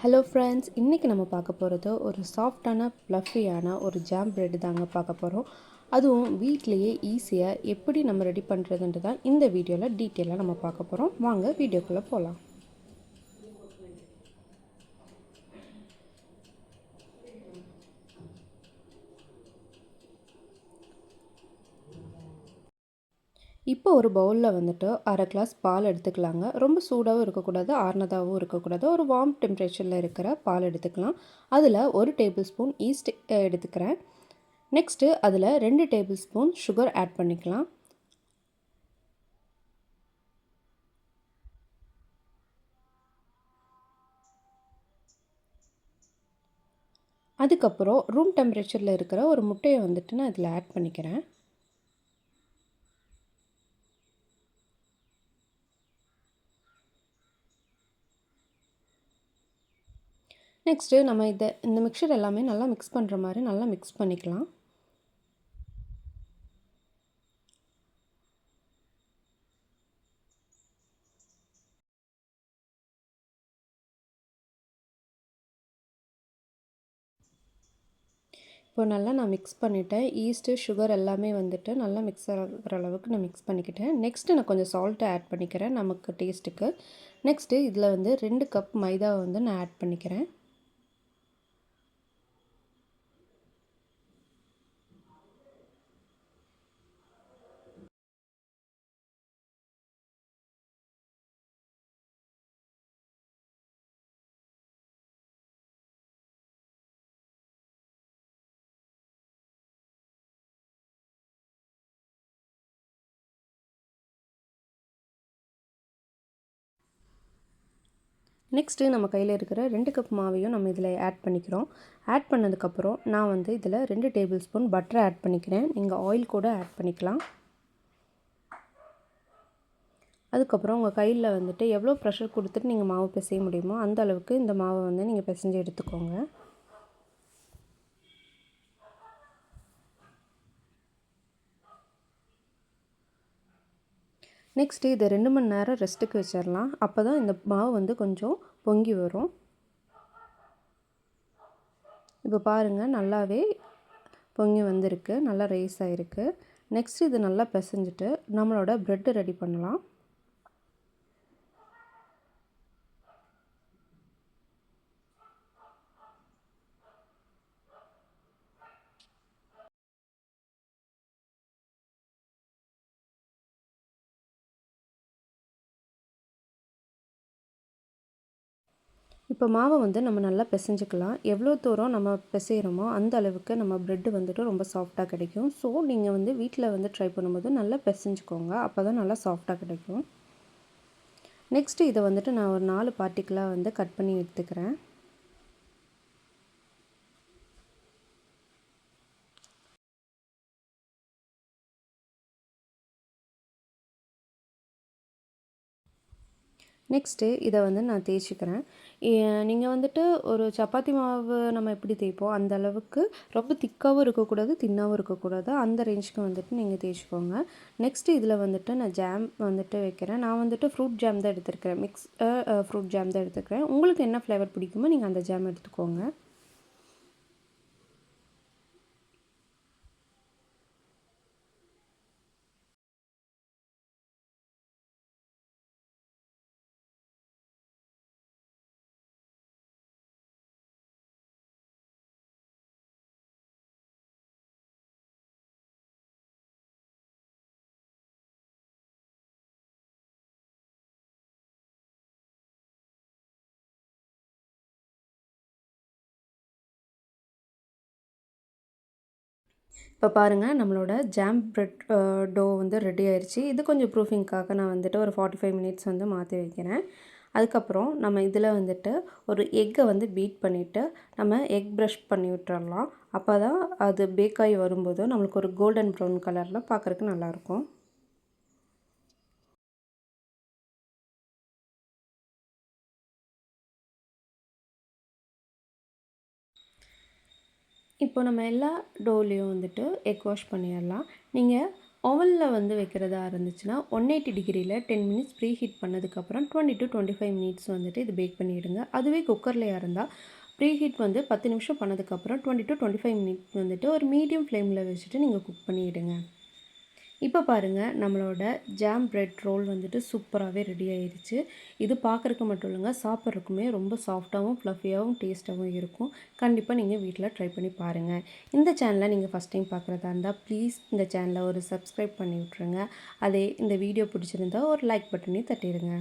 Hello friends, இன்றைக்கி நம்ம பார்க்க போகிறது ஒரு சாஃப்டான ப்ளஃபியான ஒரு ஜாம் பிரெட் தாங்க பார்க்க போகிறோம். அதுவும் வீட்லேயே ஈஸியாக எப்படி நம்ம ரெடி பண்ணுறதுன்ட்டு தான் இந்த வீடியோவில் டீட்டெயிலாக நம்ம பார்க்க போகிறோம். வாங்க வீடியோக்குள்ளே போகலாம். இப்போ ஒரு பவுலில் வந்துட்டு அரை கிளாஸ் பால் எடுத்துக்கலாங்க. ரொம்ப சூடாகவும் இருக்கக்கூடாது, ஆறுனதாகவும் இருக்கக்கூடாது. ஒரு வார்ம் டெம்பரேச்சரில் இருக்கிற பால் எடுத்துக்கலாம். அதில் 1 டேபிள் ஸ்பூன் ஈஸ்ட் எடுத்துக்கிறேன். நெக்ஸ்ட்டு அதில் 2 டேபிள் ஸ்பூன் சுகர் ஆட் பண்ணிக்கலாம். அதுக்கப்புறம் ரூம் டெம்பரேச்சரில் இருக்கிற ஒரு முட்டையை வந்துட்டு நான் இதில் ஆட் பண்ணிக்கிறேன். நெக்ஸ்ட்டு நம்ம இந்த மிக்சர் எல்லாமே நல்லா மிக்ஸ் பண்ணுற மாதிரி நல்லா மிக்ஸ் பண்ணிக்கலாம். இப்போ நல்லா நான் மிக்ஸ் பண்ணிவிட்டேன். ஈஸ்ட்டு, சுகர் எல்லாமே வந்துட்டு நல்லா மிக்ஸ் ஆகிற அளவுக்கு நான் மிக்ஸ் பண்ணிக்கிட்டேன். நெக்ஸ்ட்டு நான் கொஞ்சம் சால்ட்டை ஆட் பண்ணிக்கிறேன் நமக்கு டேஸ்ட்டுக்கு. நெக்ஸ்ட்டு இதில் வந்து 2 கப் மைதாவை வந்து நான் ஆட் பண்ணிக்கிறேன். நெக்ஸ்ட்டு நம்ம கையில் இருக்கிற 2 கப் மாவையும் நம்ம இதில் ஆட் பண்ணிக்கிறோம். ஆட் பண்ணதுக்கப்புறம் நான் வந்து இதில் 2 டேபிள் ஸ்பூன் பட்டரை ஆட் பண்ணிக்கிறேன். நீங்கள் ஆயில் கூட ஆட் பண்ணிக்கலாம். அதுக்கப்புறம் உங்கள் கையில் வந்துட்டு எவ்வளோ ப்ரெஷர் கொடுத்துட்டு நீங்கள் மாவு பிசைய முடியுமோ அந்த அளவுக்கு இந்த மாவை வந்து நீங்கள் பிசைஞ்சு எடுத்துக்கோங்க. நெக்ஸ்ட்டு இதை 2 மணி நேரம் ரெஸ்ட்டுக்கு வச்சிடலாம். அப்போ தான் இந்த மாவு வந்து கொஞ்சம் பொங்கி வரும். இப்போ பாருங்கள், நல்லாவே பொங்கி வந்திருக்கு, நல்லா ரைஸ் ஆகிருக்கு. நெக்ஸ்ட்டு இது நல்லா பிசைஞ்சிட்டு நம்மளோட ப்ரெட்டு ரெடி பண்ணலாம். இப்போ மாவை வந்து நம்ம நல்லா பிசைஞ்சிக்கலாம். எவ்வளோ தூரம் நம்ம பிசைகிறோமோ அந்த அளவுக்கு நம்ம ப்ரெட்டு வந்துட்டு ரொம்ப சாஃப்டாக கிடைக்கும். ஸோ நீங்கள் வந்து வீட்டில் வந்து ட்ரை பண்ணும்போது நல்லா பிசைஞ்சிக்கோங்க. அப்போ தான் நல்லா சாஃப்டாக கிடைக்கும். நெக்ஸ்ட்டு இதை வந்துட்டு நான் ஒரு 4 பார்ட்டிக்கலாக வந்து கட் பண்ணி எடுத்துக்கிறேன். நெக்ஸ்ட்டு இதை வந்து நான் தேய்ச்சிக்கிறேன். நீங்கள் வந்துட்டு ஒரு சப்பாத்தி மாவு நம்ம எப்படி தேய்ப்போம் அந்த அளவுக்கு ரொம்ப திக்காகவும் இருக்கக்கூடாது, தின்னாகவும் இருக்கக்கூடாது. அந்த ரேஞ்சுக்கு வந்துட்டு நீங்கள் தேய்ச்சிக்கோங்க. நெக்ஸ்ட்டு இதில் வந்துட்டு நான் ஜாம் வந்துட்டு வைக்கிறேன். நான் வந்துட்டு ஃப்ரூட் ஜாம் தான் எடுத்துருக்கிறேன். ஃப்ரூட் ஜாம் தான் எடுத்துக்கிறேன். உங்களுக்கு என்ன ஃப்ளேவர் பிடிக்குமோ நீங்கள் அந்த ஜாம் எடுத்துக்கோங்க. இப்போ பாருங்கள், நம்மளோட ஜாம் பிரெட் டோ வந்து ரெடி ஆயிடுச்சு. இது கொஞ்சம் ப்ரூஃபிங்க்காக நான் வந்துட்டு ஒரு 45 மினிட்ஸ் வந்து மாற்றி வைக்கிறேன். அதுக்கப்புறம் நம்ம இதில் வந்துட்டு ஒரு எக்கை வந்து பீட் பண்ணிவிட்டு நம்ம எக் ப்ரஷ் பண்ணி விட்டுறலாம். அப்போ தான் அது பேக் ஆகி வரும்போது நம்மளுக்கு ஒரு கோல்டன் ப்ரௌன் கலரில் பார்க்குறக்கு நல்லாயிருக்கும். இப்போ நம்ம எல்லா டோலையும் வந்துட்டு எக் வாஷ் பண்ணிடலாம். நீங்கள் ஓவனில் வந்து வைக்கிறதா இருந்துச்சுன்னா 180 டிகிரியில் 10 மினிட்ஸ் ப்ரீ ஹீட் பண்ணதுக்கப்புறம் 20 to 25 மினிட்ஸ் வந்துட்டு இது பேக் பண்ணிவிடுங்க. அதுவே குக்கர்லையாக இருந்தால் ப்ரீ ஹீட் வந்து 10 நிமிஷம் பண்ணதுக்கப்புறம் 20 to 25 மினிட்ஸ் வந்துட்டு ஒரு மீடியம் ஃப்ளேமில் வச்சுட்டு நீங்கள் குக் பண்ணிவிடுங்க. இப்போ பாருங்கள், நம்மளோட ஜாம் பிரெட் ரோல் வந்துட்டு சூப்பராகவே ரெடி ஆயிடுச்சு. இது பார்க்குறக்கு மட்டும் இல்லைங்க, சாப்பிட்றதுக்குமே ரொம்ப சாஃப்டாகவும் ஃப்ளஃபியாகவும் டேஸ்ட்டாகவும் இருக்கும். கண்டிப்பாக நீங்கள் வீட்டில் ட்ரை பண்ணி பாருங்கள். இந்த சேனலை நீங்கள் ஃபஸ்ட் டைம் பார்க்குறதா இருந்தால் ப்ளீஸ் இந்த சேனலை ஒரு சப்ஸ்கிரைப் பண்ணி விட்ருங்க. அதே இந்த வீடியோ பிடிச்சிருந்தா ஒரு லைக் பட்டனையும் தட்டிடுங்க.